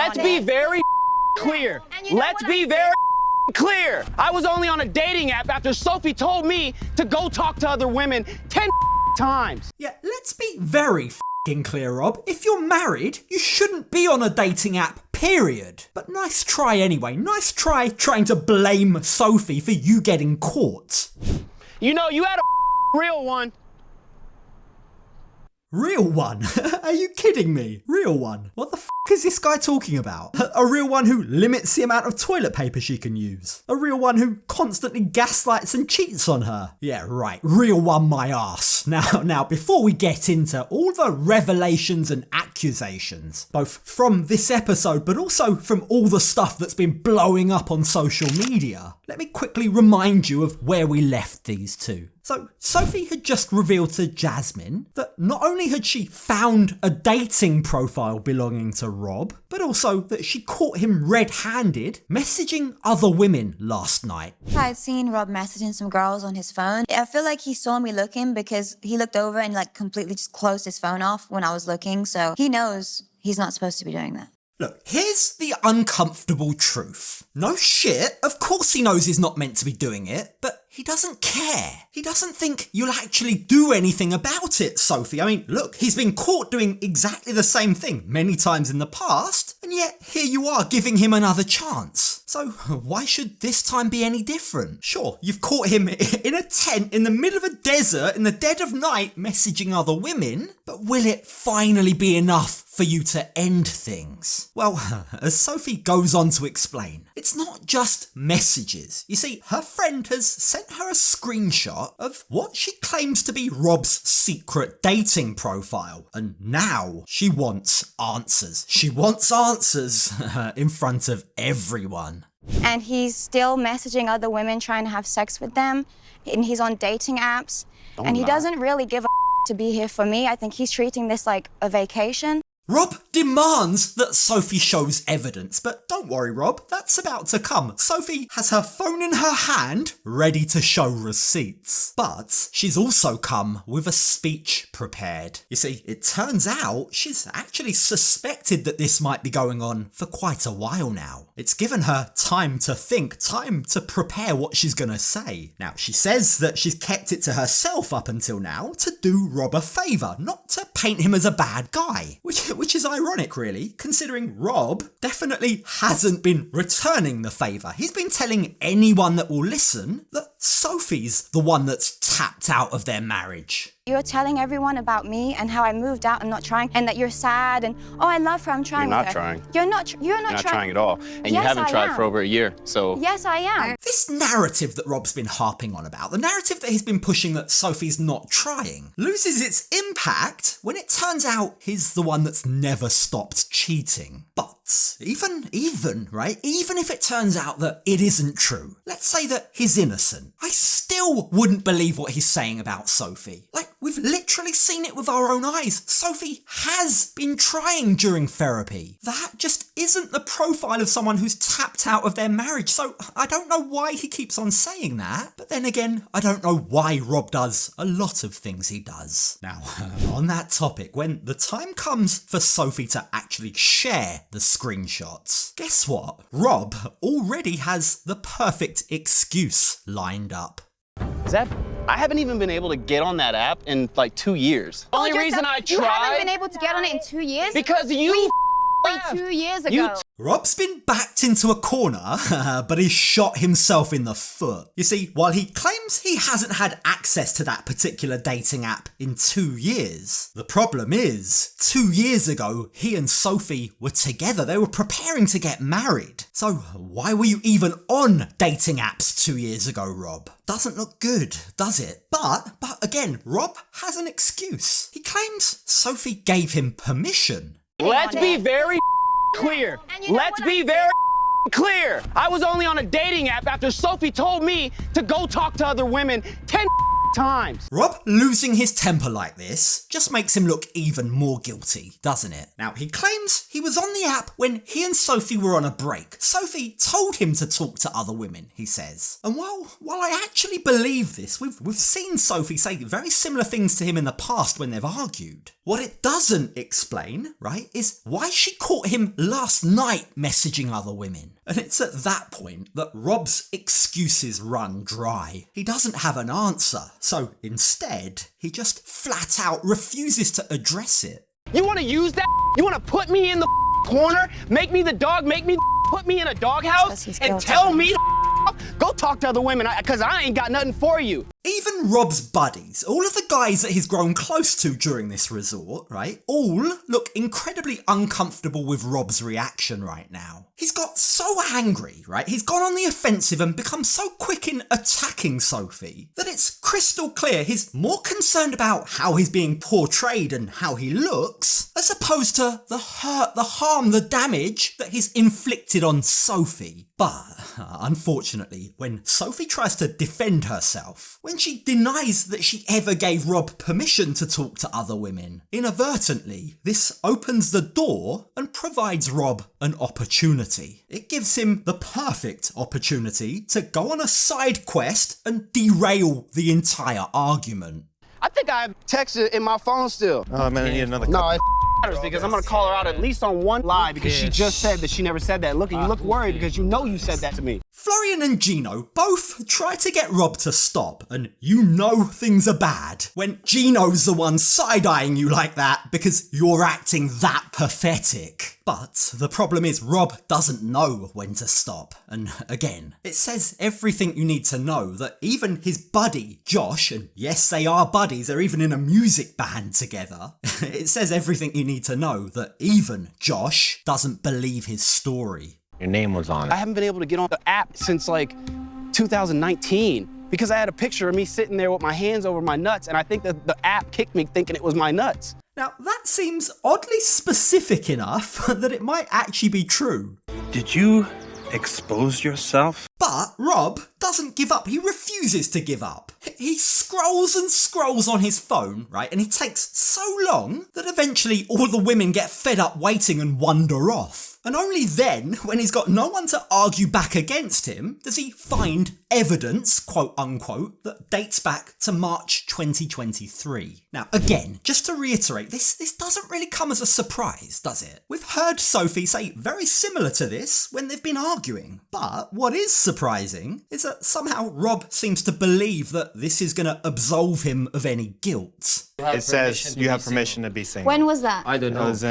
Let's be very clear. Let's be very clear. I was only on a dating app after Sophie told me to go talk to other women 10 times. Yeah, let's be very f***ing clear, Rob. If you're married, you shouldn't be on a dating app, period. But nice try anyway. Nice try trying to blame Sophie for you getting caught. You know, you had a real one. Real one? Are you kidding me? Real one? What the f*** is this guy talking about? A real one who limits the amount of toilet paper she can use? A real one who constantly gaslights and cheats on her? Yeah, right. Real one my ass. Now, before we get into all the revelations and accusations, both from this episode but also from all the stuff that's been blowing up on social media, let me quickly remind you of where we left these two. So, Sophie had just revealed to Jasmine that not only had she found a dating profile belonging to Rob, but also that she caught him red-handed messaging other women last night. I'd seen Rob messaging some girls on his phone. I feel like he saw me looking because he looked over and completely just closed his phone off when I was looking, so he knows he's not supposed to be doing that. Look, here's the uncomfortable truth. No shit, of course he knows he's not meant to be doing it, but he doesn't care. He doesn't think you'll actually do anything about it, Sophie. I mean, look, he's been caught doing exactly the same thing many times in the past, and yet here you are giving him another chance. So why should this time be any different? Sure, you've caught him in a tent in the middle of a desert in the dead of night messaging other women, but will it finally be enough for you to end things? Well, as Sophie goes on to explain, it's not just messages. You see, her friend has sent her a screenshot of what she claims to be Rob's secret dating profile, and now she wants answers. She wants answers in front of everyone. And he's still messaging other women trying to have sex with them, and he's on dating apps, and he doesn't really give a to be here for me. I think he's treating this like a vacation. Rob demands that Sophie shows evidence, but don't worry, Rob, that's about to come. Sophie has her phone in her hand, ready to show receipts. But she's also come with a speech prepared. You see, it turns out she's actually suspected that this might be going on for quite a while now. It's given her time to think, time to prepare what she's gonna say. Now, she says that she's kept it to herself up until now to do Rob a favour, not to paint him as a bad guy, which is ironic, really, considering Rob definitely hasn't been returning the favour. He's been telling anyone that will listen that Sophie's the one that's tapped out of their marriage. You're telling everyone about me and how I moved out and not trying, and that you're sad, and oh, I love her, I'm trying with her. You're not trying at all. And you haven't tried for over a year, so... Yes, I am. This narrative that Rob's been harping on about, the narrative that he's been pushing that Sophie's not trying, loses its impact when it turns out he's the one that's never stopped cheating. But even if it turns out that it isn't true, let's say that he's innocent, I still wouldn't believe what he's saying about Sophie. We've literally seen it with our own eyes. Sophie has been trying during therapy. That just isn't the profile of someone who's tapped out of their marriage. So I don't know why he keeps on saying that. But then again, I don't know why Rob does a lot of things he does. Now, on that topic, when the time comes for Sophie to actually share the screenshots, guess what? Rob already has the perfect excuse lined up. I haven't even been able to get on that app in 2 years. The only reason I tried... You haven't been able to get on it in 2 years? Because you... 2 years ago. Rob's been backed into a corner, but he's shot himself in the foot. You see, while he claims he hasn't had access to that particular dating app in 2 years, the problem is, 2 years ago, he and Sophie were together. They were preparing to get married. So why were you even on dating apps 2 years ago, Rob? Doesn't look good, does it? But again, Rob has an excuse. He claims Sophie gave him permission. Let's be very clear. Let's be very clear. I was only on a dating app after Sophie told me to go talk to other women 10 times. Rob losing his temper like this just makes him look even more guilty, doesn't it? Now, he claims he was on the app when he and Sophie were on a break. Sophie told him to talk to other women, he says. And while I actually believe this, we've seen Sophie say very similar things to him in the past when they've argued. What it doesn't explain, right, is why she caught him last night messaging other women. And it's at that point that Rob's excuses run dry. He doesn't have an answer, so instead, he just flat out refuses to address it. You want to use that? You want to put me in the corner? Make me the dog? Make me put me in a doghouse? And tell me to go talk to other women, because I ain't got nothing for you. Even Rob's buddies, all of the guys that he's grown close to during this resort, right, all look incredibly uncomfortable with Rob's reaction right now. He's got so angry, right, he's gone on the offensive and become so quick in attacking Sophie that it's crystal clear he's more concerned about how he's being portrayed and how he looks, as opposed to the hurt, the harm, the damage that he's inflicted on Sophie. But, unfortunately, when Sophie tries to defend herself, when she denies that she ever gave Rob permission to talk to other women, inadvertently, this opens the door and provides Rob an opportunity. It gives him the perfect opportunity to go on a side quest and derail the entire argument. I think I have text in my phone still. Oh man, I need another. No, it matters because I'm gonna call her out at least on one lie because she just said that she never said that. Look, you look worried because you know you said that to me. Florian and Gino both try to get Rob to stop, and you know things are bad when Gino's the one side-eyeing you like that because you're acting that pathetic. But the problem is Rob doesn't know when to stop, and again, it says everything you need to know that even his buddy Josh, and yes they are buddies, they're even in a music band together, it says everything you need to know that even Josh doesn't believe his story. Your name was on it. I haven't been able to get on the app since like 2019 because I had a picture of me sitting there with my hands over my nuts, and I think that the app kicked me thinking it was my nuts. Now that seems oddly specific enough that it might actually be true. Did you expose yourself? But Rob doesn't give up. He refuses to give up. He scrolls and scrolls on his phone, right? And he takes so long that eventually all the women get fed up waiting and wander off. And only then, when he's got no one to argue back against him, does he find evidence, quote unquote, that dates back to March 2023. Now, again, just to reiterate, this doesn't really come as a surprise, does it? We've heard Sophie say very similar to this when they've been arguing. But what is surprising is that somehow Rob seems to believe that this is going to absolve him of any guilt. It says you have permission to be single. When was that? I don't It know. was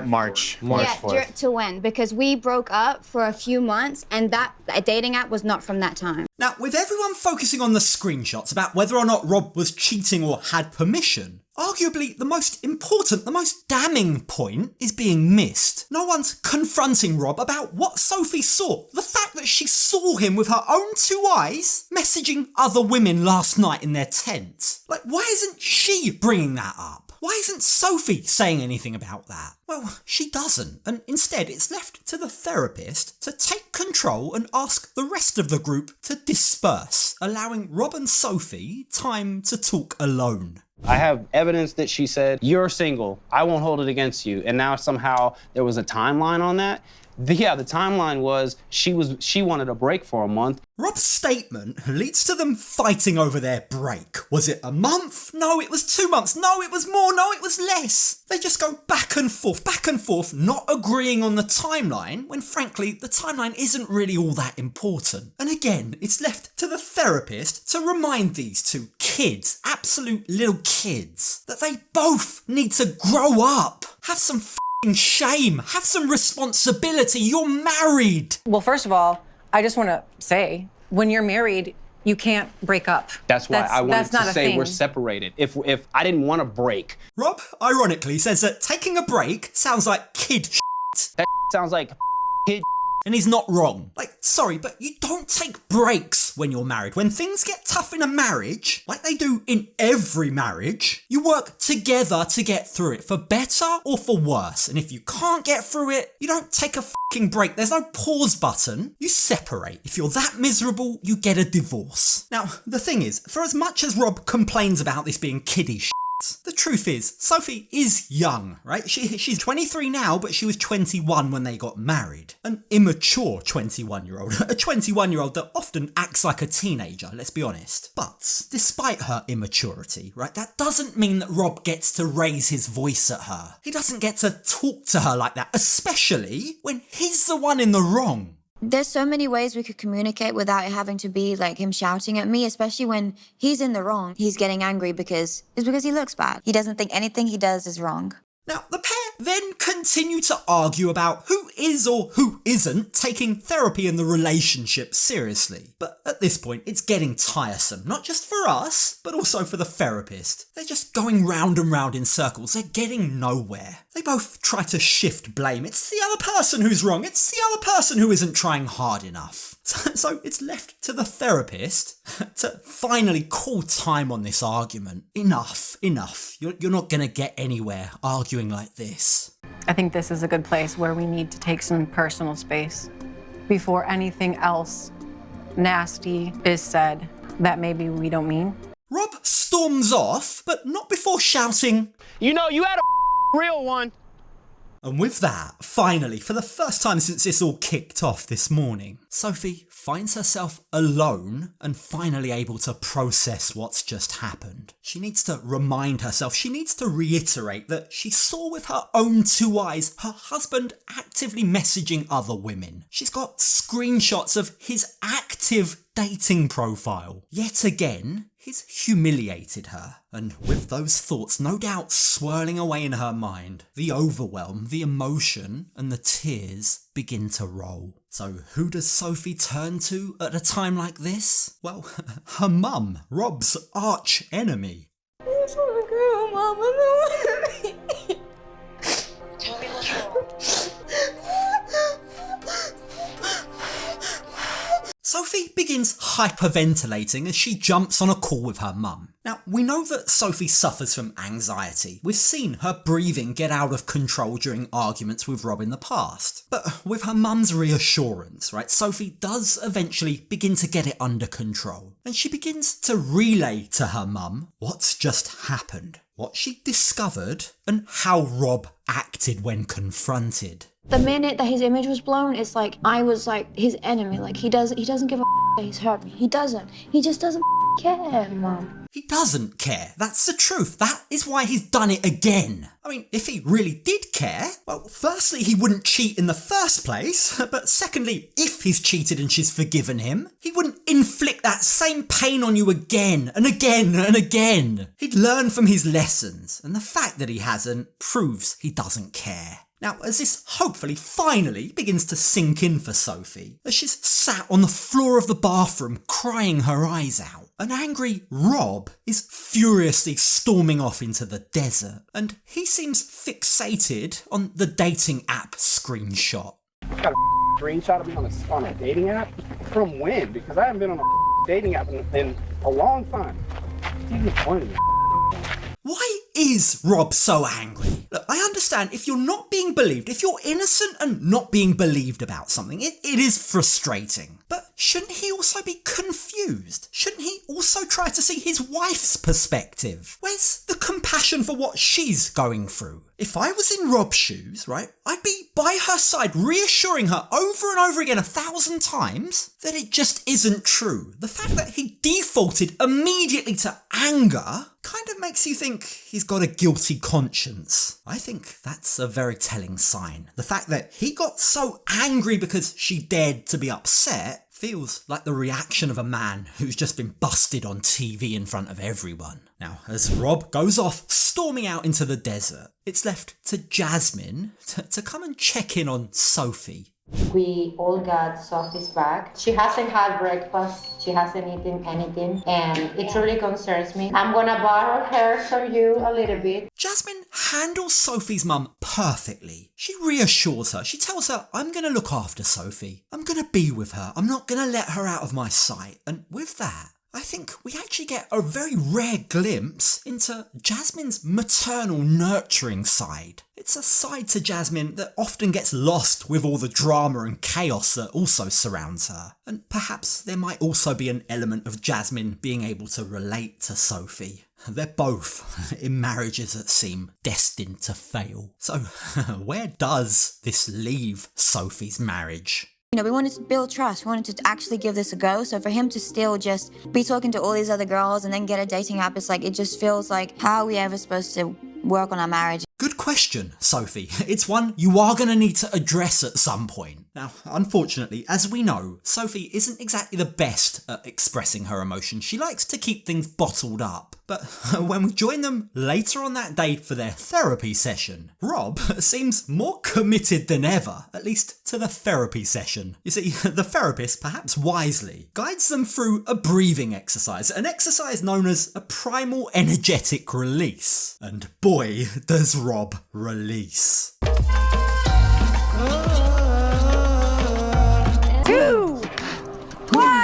March Yeah, 4th. to when? Because we broke up for a few months, and that dating app was not from that time. Now, with everyone focusing on the screenshots about whether or not Rob was cheating or had permission, arguably the most important, the most damning point is being missed. No one's confronting Rob about what Sophie saw. The fact that she saw him with her own two eyes messaging other women last night in their tent. Like, why isn't she bringing that up? Why isn't Sophie saying anything about that? Well, she doesn't, and instead it's left to the therapist to take control and ask the rest of the group to disperse, allowing Rob and Sophie time to talk alone. I have evidence that she said, you're single, I won't hold it against you. And now somehow there was a timeline on that. Yeah, the timeline was she wanted a break for a month. Rob's statement leads to them fighting over their break. Was it a month? No, it was 2 months. No, it was more. No, it was less. They just go back and forth, not agreeing on the timeline, when frankly, the timeline isn't really all that important. And again, it's left to the therapist to remind these two kids, absolute little kids, that they both need to grow up. Have some shame. Have some responsibility. You're married. Well, first of all, I just want to say, when you're married, you can't break up. That's why I wanted to say thing. we're separated. If I didn't want to break. Rob, ironically, says that taking a break sounds like kid shit. That sounds like kid And he's not wrong. Like, sorry, but you don't take breaks when you're married. When things get tough in a marriage, like they do in every marriage, you work together to get through it, for better or for worse. And if you can't get through it, you don't take a fucking break. There's no pause button. You separate. If you're that miserable, you get a divorce. Now, the thing is, for as much as Rob complains about this being kiddie shit, the truth is, Sophie is young, right? She's 23 now, but she was 21 when they got married. An immature 21-year-old. A 21-year-old that often acts like a teenager, let's be honest. But despite her immaturity, right, that doesn't mean that Rob gets to raise his voice at her. He doesn't get to talk to her like that, especially when he's the one in the wrong. There's so many ways we could communicate without it having to be like him shouting at me, especially when he's in the wrong. He's getting angry because he looks bad. He doesn't think anything he does is wrong. Now, the pair then continue to argue about who is or who isn't taking therapy in the relationship seriously. But at this point, it's getting tiresome, not just for us, but also for the therapist. They're just going round and round in circles. They're getting nowhere. They both try to shift blame. It's the other person who's wrong. It's the other person who isn't trying hard enough. So it's left to the therapist to finally call time on this argument. Enough. You're not going to get anywhere arguing like this. I think this is a good place where we need to take some personal space before anything else nasty is said that maybe we don't mean. Rob storms off, but not before shouting, You know, you had a real one. and with that, finally, for the first time since this all kicked off this morning, Sophie finds herself alone and finally able to process what's just happened. She needs to remind herself, she needs to reiterate that she saw with her own two eyes her husband actively messaging other women. She's got screenshots of his active dating profile. Yet again, he's humiliated her. And with those thoughts no doubt swirling away in her mind, the overwhelm, the emotion, and the tears begin to roll. So who does Sophie turn to at a time like this? Well, her mum, Rob's arch enemy. I just want to go, Mama. Tell me what's wrong. Sophie begins hyperventilating as she jumps on a call with her mum. Now, we know that Sophie suffers from anxiety. We've seen her breathing get out of control during arguments with Rob in the past. But with her mum's reassurance, right, Sophie does eventually begin to get it under control. And she begins to relay to her mum what's just happened, what she discovered, and how Rob acted when confronted. The minute that his image was blown, it's like I was like his enemy. Like he doesn't give a that he's hurt me. He doesn't. He just doesn't care, Mom. He doesn't care. That's the truth. That is why he's done it again. I mean, if he really did care, well, firstly, he wouldn't cheat in the first place. But secondly, if he's cheated and she's forgiven him, he wouldn't inflict that same pain on you again and again and again. He'd learn from his lessons. And the fact that he hasn't proves he doesn't care. Now, as this hopefully finally begins to sink in for Sophie, as she's sat on the floor of the bathroom crying her eyes out, an angry Rob is furiously storming off into the desert, and he seems fixated on the dating app screenshot. Got a screenshot of me on a dating app? From when? Because I haven't been on a dating app in a long time. What's even the point of this? Why is Rob so angry? Look, I understand if you're not being believed, if you're innocent and not being believed about something, it is frustrating. But shouldn't he also be confused? Shouldn't he also try to see his wife's perspective? Where's the compassion for what she's going through? If I was in Rob's shoes, right, I'd be by her side reassuring her over and over again 1,000 times that it just isn't true. The fact that he defaulted immediately to anger kind of makes you think he's got a guilty conscience. I think that's a very telling sign. The fact that he got so angry because she dared to be upset feels like the reaction of a man who's just been busted on TV in front of everyone. Now, as Rob goes off storming out into the desert, it's left to Jasmine to come and check in on Sophie. We all got Sophie's back. She hasn't had breakfast. She hasn't eaten anything. And it really concerns me. I'm gonna borrow her from you a little bit. Jasmine handles Sophie's mum perfectly. She reassures her. She tells her, I'm going to look after Sophie. I'm going to be with her. I'm not going to let her out of my sight. And with that, I think we actually get a very rare glimpse into Jasmine's maternal nurturing side. It's a side to Jasmine that often gets lost with all the drama and chaos that also surrounds her. And perhaps there might also be an element of Jasmine being able to relate to Sophie. They're both in marriages that seem destined to fail. So where does this leave Sophie's marriage? You know, we wanted to build trust. We wanted to actually give this a go. So for him to still just be talking to all these other girls and then get a dating app, it's like, it just feels like, how are we ever supposed to work on our marriage? Good question, Sophie. It's one you are going to need to address at some point. Now, unfortunately, as we know, Sophie isn't exactly the best at expressing her emotions. She likes to keep things bottled up. But when we join them later on that day for their therapy session, Rob seems more committed than ever, at least to the therapy session. You see, the therapist, perhaps wisely, guides them through a breathing exercise, an exercise known as a primal energetic release. And boy, does Rob release. 2, 1.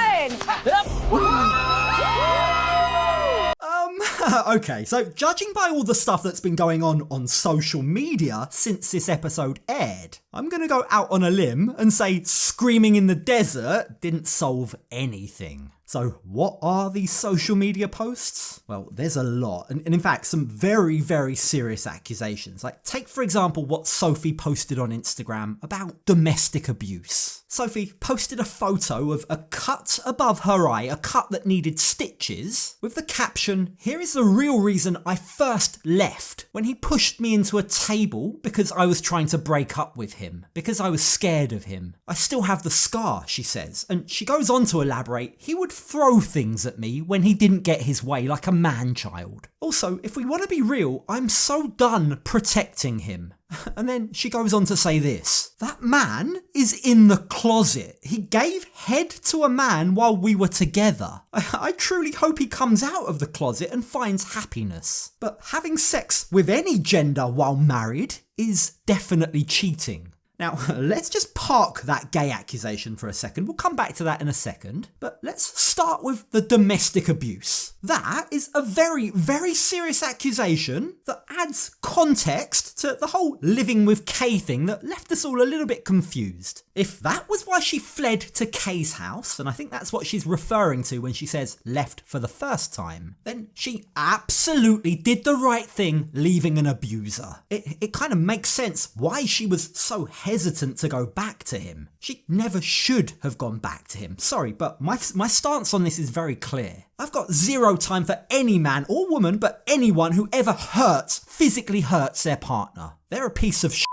Okay, so judging by all the stuff that's been going on social media since this episode aired, I'm gonna go out on a limb and say screaming in the desert didn't solve anything. So what are these social media posts? Well, there's a lot, and in fact some very, very serious accusations. Like, take for example what Sophie posted on Instagram about domestic abuse. Sophie posted a photo of a cut above her eye, a cut that needed stitches, with the caption, "Here is the real reason I first left, when he pushed me into a table because I was trying to break up with him, because I was scared of him. I still have the scar," she says, and she goes on to elaborate, "He would throw things at me when he didn't get his way like a man-child. Also, if we want to be real, I'm so done protecting him." And then she goes on to say this, "That man is in the closet. He gave head to a man while we were together. I truly hope he comes out of the closet and finds happiness. But having sex with any gender while married is definitely cheating." Now, let's just park that gay accusation for a second. We'll come back to that in a second. But let's start with the domestic abuse. That is a very, very serious accusation that adds context to the whole living with Kay thing that left us all a little bit confused. If that was why she fled to Kay's house, and I think that's what she's referring to when she says left for the first time, then she absolutely did the right thing leaving an abuser. It kind of makes sense why she was so hesitant to go back to him. She never should have gone back to him. Sorry, but my stance on this is very clear. I've got zero time for any man or woman, but anyone who ever physically hurts their partner. They're a piece of shit.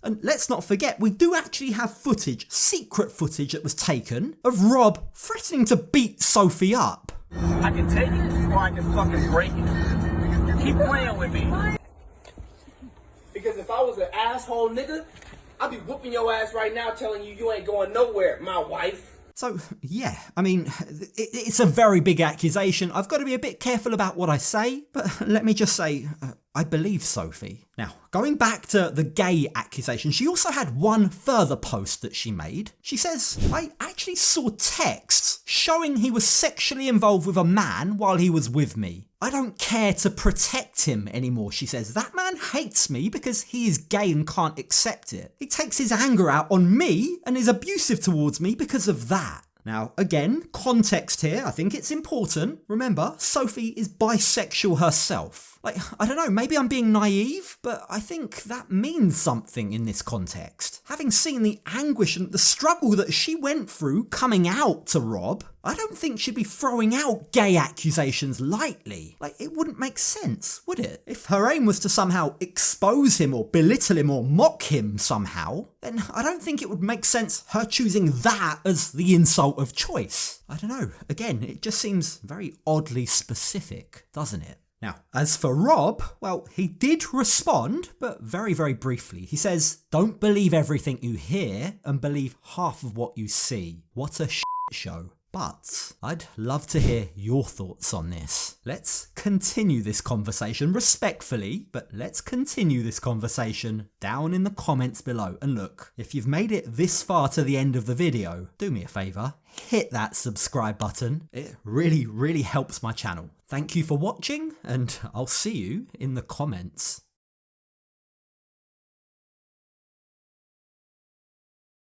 And let's not forget, we do actually have footage, secret footage that was taken of Rob threatening to beat Sophie up. I can take it or I can fucking break it. Keep playing with me. Because if I was an asshole nigga, I'd be whooping your ass right now telling you ain't going nowhere, my wife. So, yeah, I mean, it's a very big accusation. I've got to be a bit careful about what I say, but let me just say, I believe Sophie. Now, going back to the gay accusation, she also had one further post that she made. She says, "I actually saw texts showing he was sexually involved with a man while he was with me. I don't care to protect him anymore," she says. "That man hates me because he is gay and can't accept it. He takes his anger out on me and is abusive towards me because of that." Now, again, context here, I think it's important. Remember, Sophie is bisexual herself. Like, I don't know, maybe I'm being naive, but I think that means something in this context. Having seen the anguish and the struggle that she went through coming out to Rob, I don't think she'd be throwing out gay accusations lightly. Like, it wouldn't make sense, would it? If her aim was to somehow expose him or belittle him or mock him somehow, then I don't think it would make sense her choosing that as the insult of choice. I don't know. Again, it just seems very oddly specific, doesn't it? Now, as for Rob, well, he did respond, but very, very briefly. He says, don't believe everything you hear and believe half of what you see. What a shit show. But I'd love to hear your thoughts on this. Let's continue this conversation respectfully, but let's continue this conversation down in the comments below. And look, if you've made it this far to the end of the video, do me a favour, hit that subscribe button. It really, really helps my channel. Thank you for watching, and I'll see you in the comments.